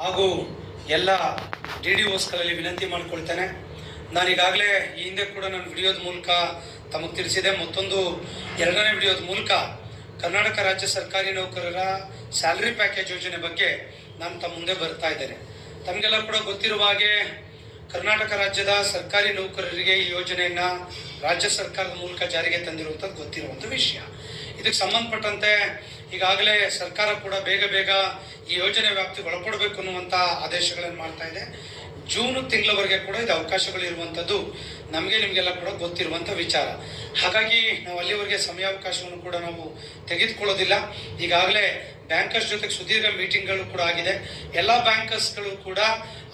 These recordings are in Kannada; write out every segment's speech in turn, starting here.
ಹಾಗೂ ಎಲ್ಲ DDOsಗಳಲ್ಲಿ ವಿನಂತಿ ಮಾಡಿಕೊಳ್ತೇನೆ. ನಾನೀಗಾಗಲೇ ಈ ಹಿಂದೆ ಕೂಡ ನಾನು ವಿಡಿಯೋದ ಮೂಲಕ ತಮಗೆ ತಿಳಿಸಿದೆ. ಮತ್ತೊಂದು ಎರಡನೇ ವಿಡಿಯೋದ ಮೂಲಕ ಕರ್ನಾಟಕ ರಾಜ್ಯ ಸರ್ಕಾರಿ ನೌಕರರ ಸ್ಯಾಲರಿ ಪ್ಯಾಕೇಜ್ ಯೋಜನೆ ಬಗ್ಗೆ ನಾನು ತಮ್ಮ ಮುಂದೆ ಬರ್ತಾ ಇದ್ದೇನೆ. ತಮಗೆಲ್ಲ ಕೂಡ ಗೊತ್ತಿರುವ ಹಾಗೆ ಕರ್ನಾಟಕ ರಾಜ್ಯದ ಸರ್ಕಾರಿ ನೌಕರರಿಗೆ ಈ ಯೋಜನೆಯನ್ನು ರಾಜ್ಯ ಸರ್ಕಾರದ ಮೂಲಕ ಜಾರಿಗೆ ತಂದಿರುವಂಥದ್ದು ಗೊತ್ತಿರುವಂಥ ವಿಷಯ. ಇದಕ್ಕೆ ಸಂಬಂಧಪಟ್ಟಂತೆ ಈಗಾಗಲೇ ಸರ್ಕಾರ ಕೂಡ ಬೇಗ ಈ ಯೋಜನೆ ವ್ಯಾಪ್ತಿಗೆ ಒಳಪಡಬೇಕು ಅನ್ನುವಂಥ ಆದೇಶಗಳನ್ನು ಮಾಡ್ತಾ ಇದೆ. ಜೂನ್ ತಿಂಗಳವರೆಗೆ ಕೂಡ ಇದು ಅವಕಾಶಗಳು ಇರುವಂಥದ್ದು ನಿಮಗೆಲ್ಲ ಕೂಡ ಗೊತ್ತಿರುವಂಥ ವಿಚಾರ. ಹಾಗಾಗಿ ನಾವು ಅಲ್ಲಿವರೆಗೆ ಸಮಯಾವಕಾಶವನ್ನು ಕೂಡ ನಾವು ತೆಗೆದುಕೊಳ್ಳೋದಿಲ್ಲ. ಈಗಾಗಲೇ ಬ್ಯಾಂಕರ್ಸ್ ಜೊತೆಗೆ ಸುದೀರ್ಘ ಮೀಟಿಂಗ್ಗಳು ಕೂಡ ಆಗಿದೆ. ಎಲ್ಲ ಬ್ಯಾಂಕರ್ಸ್ಗಳು ಕೂಡ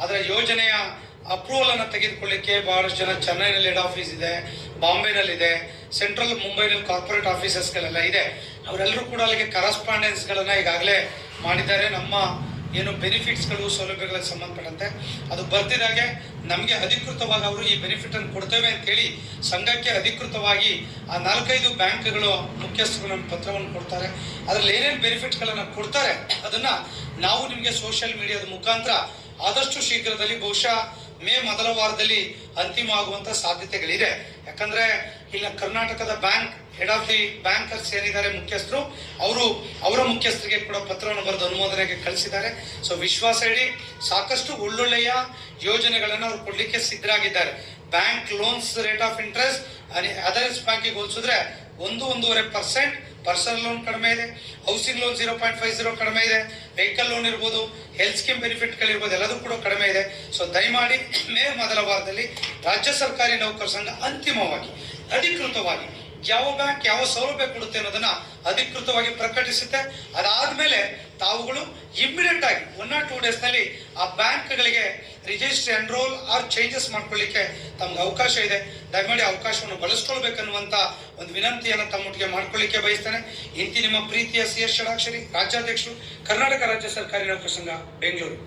ಅದರ ಯೋಜನೆಯ ಅಪ್ರೂವಲ್ ಅನ್ನು ತೆಗೆದುಕೊಳ್ಳಿಕ್ಕೆ ಬಹಳಷ್ಟು ಜನ ಚೆನ್ನೈನಲ್ಲಿ ಹೆಡ್ ಆಫೀಸ್ ಇದೆ, ಬಾಂಬೆನಲ್ಲಿದೆ, ಸೆಂಟ್ರಲ್ ಮುಂಬೈನಲ್ಲಿ ಕಾರ್ಪೊರೇಟ್ ಆಫೀಸಸ್ಗಳೆಲ್ಲ ಇದೆ. ಅವರೆಲ್ಲರೂ ಕೂಡ ಅಲ್ಲಿಗೆ ಕರೆಸ್ಪಾಂಡೆನ್ಸ್ಗಳನ್ನು ಈಗಾಗಲೇ ಮಾಡಿದ್ದಾರೆ. ನಮ್ಮ ಏನು ಬೆನಿಫಿಟ್ಸ್ಗಳು ಸೌಲಭ್ಯಗಳಿಗೆ ಸಂಬಂಧಪಟ್ಟಂತೆ ಅದು ಬರ್ತಿದ್ದಾಗೆ ನಮಗೆ ಅಧಿಕೃತವಾಗಿ ಅವರು ಈ ಬೆನಿಫಿಟ್ ಅನ್ನು ಕೊಡ್ತೇವೆ ಅಂತೇಳಿ ಸಂಘಕ್ಕೆ ಅಧಿಕೃತವಾಗಿ ಆ 4-5 ಬ್ಯಾಂಕ್ಗಳು ಮುಖ್ಯಸ್ಥರು ನಮ್ಗೆ ಪತ್ರವನ್ನು ಕೊಡ್ತಾರೆ. ಅದರಲ್ಲಿ ಏನೇನು ಬೆನಿಫಿಟ್ಗಳನ್ನು ಕೊಡ್ತಾರೆ ಅದನ್ನ ನಾವು ನಿಮಗೆ ಸೋಷಿಯಲ್ ಮೀಡಿಯಾದ ಮುಖಾಂತರ ಆದಷ್ಟು ಶೀಘ್ರದಲ್ಲಿ ಬಹುಶಃ ಮೇ ಮೊದಲ ವಾರದಲ್ಲಿ ಅಂತಿಮ ಆಗುವಂತ ಸಾಧ್ಯತೆಗಳಿದೆ. ಯಾಕಂದ್ರೆ ಇಲ್ಲ ಕರ್ನಾಟಕದ bank head of the bankers ಏನಿದ್ದಾರೆ ಮುಖ್ಯಸ್ಥರು, ಅವರ ಮುಖ್ಯಸ್ಥರಿಗೆ ಕೂಡ ಪತ್ರವನ್ನು ಬರೆದು ಅನುಮೋದನೆಗೆ ಕಳಿಸಿದ್ದಾರೆ. ಸೊ ವಿಶ್ವಾಸ ಇಡಿ ಸಾಕಷ್ಟು ಒಳ್ಳೊಳ್ಳೆಯ ಯೋಜನೆಗಳನ್ನು ಅವರು ಕೊಡ್ಲಿಕ್ಕೆ ಸಿದ್ಧರಾಗಿದ್ದಾರೆ. Bank loans rate of interest others ಬ್ಯಾಂಕಿಗೆ ಹೋಲಿಸಿದ್ರೆ 1-1.5% ಪರ್ಸನಲ್ ಲೋನ್ ಕಡಿಮೆ ಇದೆ, ಹೌಸಿಂಗ್ ಲೋನ್ 0.50 ಕಡಿಮೆ ಇದೆ, ವೆಹಿಕಲ್ ಲೋನ್ ಇರ್ಬೋದು, ಹೆಲ್ತ್ ಸ್ಕೀಮ್ ಬೆನಿಫಿಟ್ಗಳಿರ್ಬೋದು, ಎಲ್ಲದೂ ಕೂಡ ಕಡಿಮೆ ಇದೆ. ಸೊ ದಯಮಾಡಿ ಮೇ ಮೊದಲ ವಾರದಲ್ಲಿ ರಾಜ್ಯ ಸರ್ಕಾರಿ ನೌಕರ ಸಂಘ ಅಂತಿಮವಾಗಿ ಅಧಿಕೃತವಾಗಿ ಯಾವ ಬ್ಯಾಂಕ್ ಯಾವ ಸೌಲಭ್ಯ ಕೊಡುತ್ತೆ ಅನ್ನೋದನ್ನ ಅಧಿಕೃತವಾಗಿ ಪ್ರಕಟಿಸುತ್ತೆ. ಅದಾದ್ಮೇಲೆ ತಾವುಗಳು ಇಮಿಡಿಯೇಟ್ ಆಗಿ 1 or 2 days ನಲ್ಲಿ ಆ ಬ್ಯಾಂಕ್ಗಳಿಗೆ ರಿಜಿಸ್ಟ್ರಿ ಎನ್ರೋಲ್ ಆರ್ ಚೇಂಜಸ್ ಮಾಡ್ಕೊಳ್ಳಿಕ್ಕೆ ತಮ್ಗೆ ಅವಕಾಶ ಇದೆ. ದಯಮಾಡಿ ಅವಕಾಶವನ್ನು ಬಳಸ್ಕೊಳ್ಬೇಕನ್ನುವಂತ ಒಂದು ವಿನಂತಿಯನ್ನು ತಮ್ಮೊಟ್ಟಿಗೆ ಮಾಡ್ಕೊಳ್ಳಿಕ್ಕೆ ಬಯಸ್ತೇನೆ. ಇಂತಿ ನಿಮ್ಮ ಪ್ರೀತಿಯ CS ಷಡಾಕ್ಷರಿ, ರಾಜ್ಯಾಧ್ಯಕ್ಷರು, ಕರ್ನಾಟಕ ರಾಜ್ಯ ಸರ್ಕಾರಿ ನೌಕರ ಸಂಘ, ಬೆಂಗಳೂರು.